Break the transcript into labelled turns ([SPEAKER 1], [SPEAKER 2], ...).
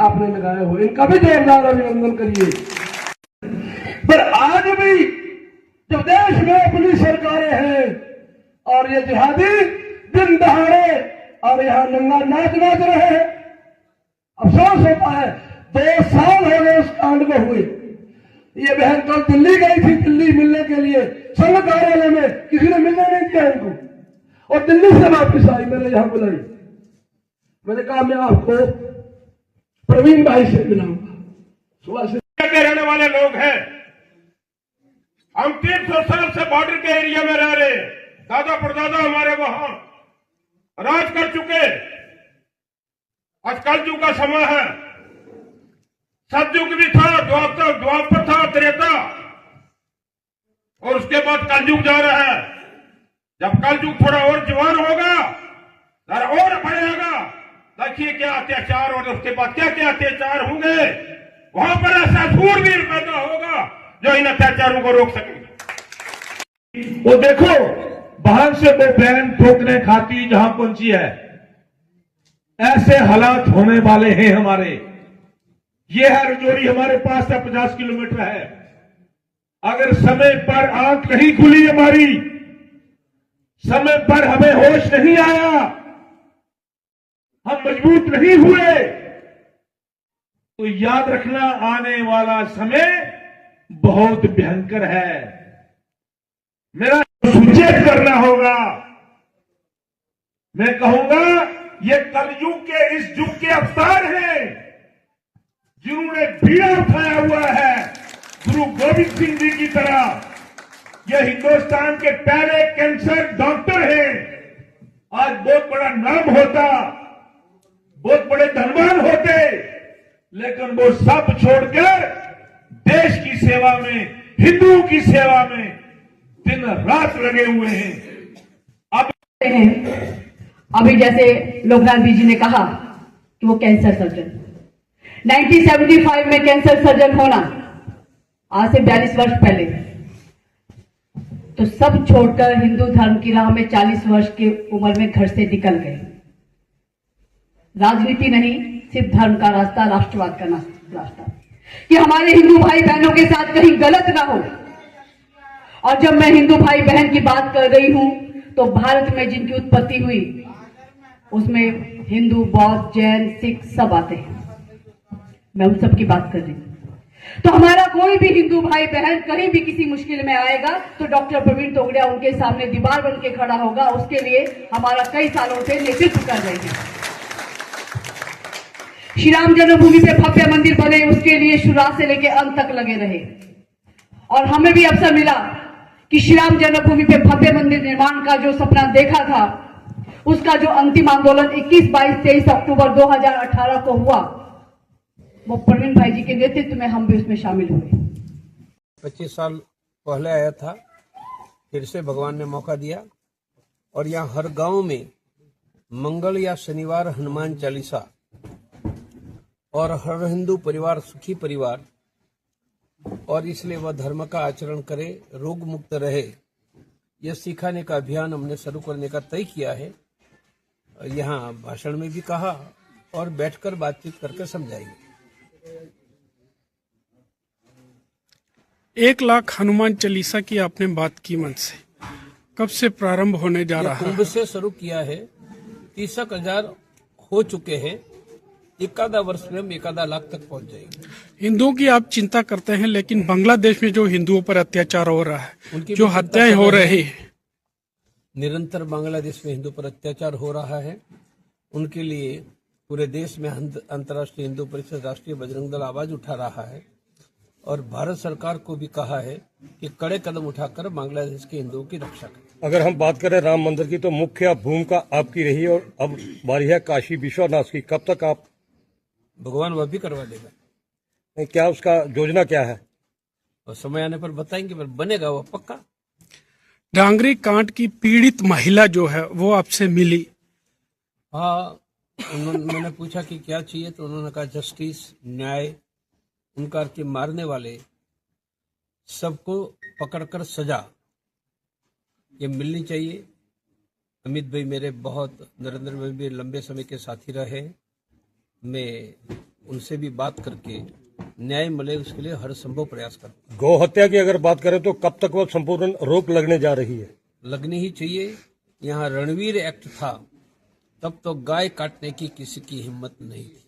[SPEAKER 1] आपने लगाए हुए, इनका भी जोरदार अभिनंदन करिए। पर आज भी जब देश में अपनी सरकारें हैं और ये जिहादी दिन दहाड़े और यहाँ नंगा नाच नाच रहे हैं, अफसोस होता है 2 साल हो गए उस कांड को हुए। ये बहन कल दिल्ली गई थी, दिल्ली मिलने के लिए संघ कार्यालय में, किसी ने मिलने नहीं दिया इनको, और दिल्ली से वापिस आई, मैंने यहां बुलाई। मैंने कहा मैं आपको प्रवीण भाई से मिलाऊंगा। सुबह से
[SPEAKER 2] के रहने वाले लोग हैं, हम 300 साल से बॉर्डर के एरिया में रह रहे, दादा परदादा हमारे वहां राज कर चुके। आज कलयुग का समय है, सतयुग भी था, द्वापर था, त्रेता, और उसके बाद कलयुग जा रहा है। जब कलयुग थोड़ा और जवान होगा, और बढ़ेगा, देखिए क्या अत्याचार और उसके बाद क्या क्या अत्याचार होंगे। वहां पर ऐसा सूरवीर पैदा होगा जो इन अत्याचारों को रोक सकेगा।
[SPEAKER 3] वो देखो बाहर से वो बहन ठोकने खाती जहां पहुंची है, ऐसे हालात होने वाले हैं हमारे। ये है रजौरी, हमारे पास से 50 किलोमीटर है। अगर समय पर आंख नहीं खुली हमारी, समय पर हमें होश नहीं आया, हम मजबूत नहीं हुए, तो याद रखना आने वाला समय बहुत भयंकर है। मेरा सुचेत करना होगा। मैं कहूंगा ये कलयुग के इस युग के अवतार हैं जिन्होंने बीड़ा उठाया हुआ है गुरु गोविंद सिंह जी की तरह। ये हिंदुस्तान के पहले कैंसर डॉक्टर हैं। आज बहुत बड़ा नाम होता, बहुत बड़े धनवान होते, लेकिन वो सब छोड़कर देश की सेवा में, हिंदुओं की सेवा में दिन रात लगे हुए हैं।
[SPEAKER 4] अभी जैसे लोकनाथ जी ने कहा कि वो कैंसर सर्जन, 1975 में कैंसर सर्जन होना, आज से 42 वर्ष पहले, तो सब छोड़कर हिंदू धर्म की राह में 40 वर्ष की उम्र में घर से निकल गए। राजनीति नहीं, सिर्फ धर्म का रास्ता, राष्ट्रवाद का रास्ता, कि हमारे हिंदू भाई बहनों के साथ कहीं गलत ना हो। और जब मैं हिंदू भाई बहन की बात कर रही हूं, तो भारत में जिनकी उत्पत्ति हुई उसमें हिंदू, बौद्ध, जैन, सिख सब आते हैं। मैं उन सब की बात कर रही हूं। तो हमारा कोई भी हिंदू भाई बहन कहीं भी किसी मुश्किल में आएगा तो डॉक्टर प्रवीण तोगड़िया उनके सामने दीवार बन के खड़ा होगा। उसके लिए हमारा कई सालों से नेतृत्व कर रहे हैं। श्री राम जन्मभूमि पे भव्य मंदिर बने, उसके लिए शुरुआत से लेकर अंत तक लगे रहे। और हमें भी अवसर मिला कि श्री राम जन्मभूमि पे भव्य मंदिर निर्माण का जो सपना देखा था, उसका जो अंतिम आंदोलन 21, 22, 23 अक्टूबर 2018 को हुआ, वो प्रवीण भाई जी के नेतृत्व में हम भी उसमें शामिल हुए।
[SPEAKER 5] 25 साल पहले आया था, फिर से भगवान ने मौका दिया, और यहाँ हर गांव में मंगल या शनिवार हनुमान चालीसा, और हर हिंदू परिवार सुखी परिवार, और इसलिए वह धर्म का आचरण करे, रोग मुक्त रहे, यह सिखाने का अभियान हमने शुरू करने का तय किया है। यहाँ भाषण में भी कहा और बैठकर बातचीत करके समझाएंगे।
[SPEAKER 6] 1 लाख हनुमान चालीसा की आपने बात की मन से, कब से प्रारंभ होने जा रहा है?
[SPEAKER 5] कुंभ से शुरू किया है, 30,000 हो चुके हैं। 1 वर्ष में हम 1 लाख तक पहुंच जाएंगे।
[SPEAKER 6] हिंदुओं की आप चिंता करते हैं, लेकिन बांग्लादेश में जो हिंदुओं पर अत्याचार हो रहा है, जो हत्याएं हो रही है,
[SPEAKER 5] निरंतर बांग्लादेश में हिंदू पर अत्याचार हो रहा है, उनके लिए पूरे देश में अंतर्राष्ट्रीय हिंदू परिषद, राष्ट्रीय बजरंग दल आवाज उठा रहा है, और भारत सरकार को भी कहा है कि कड़े कदम उठाकर बांग्लादेश के हिंदुओं की रक्षा करें।
[SPEAKER 7] अगर हम बात करें राम मंदिर की, तो मुख्य भूमिका आपकी रही है, और अब बारी है काशी विश्वनाथ की। कब तक आप?
[SPEAKER 5] भगवान वह भी करवा देगा।
[SPEAKER 7] क्या उसका योजना क्या है?
[SPEAKER 5] और समय आने पर बताएंगे, पर बनेगा वो पक्का।
[SPEAKER 6] डांगरी कांड की पीड़ित महिला जो है वो आपसे मिली?
[SPEAKER 5] हाँ, मैंने पूछा कि क्या चाहिए, तो उन्होंने कहा जस्टिस, न्याय, उनका के मारने वाले सबको पकड़कर सजा ये मिलनी चाहिए। अमित भाई मेरे बहुत, नरेंद्र भाई भी लंबे समय के साथी रहे। मैं उनसे भी बात करके न्याय मिले उसके लिए हर संभव प्रयास करते
[SPEAKER 7] गौ हत्या की अगर बात करें तो कब तक वो संपूर्ण रोक लगने जा रही है?
[SPEAKER 5] लगनी ही चाहिए। यहाँ रणवीर एक्ट था तब तो गाय काटने की किसी की हिम्मत नहीं थी।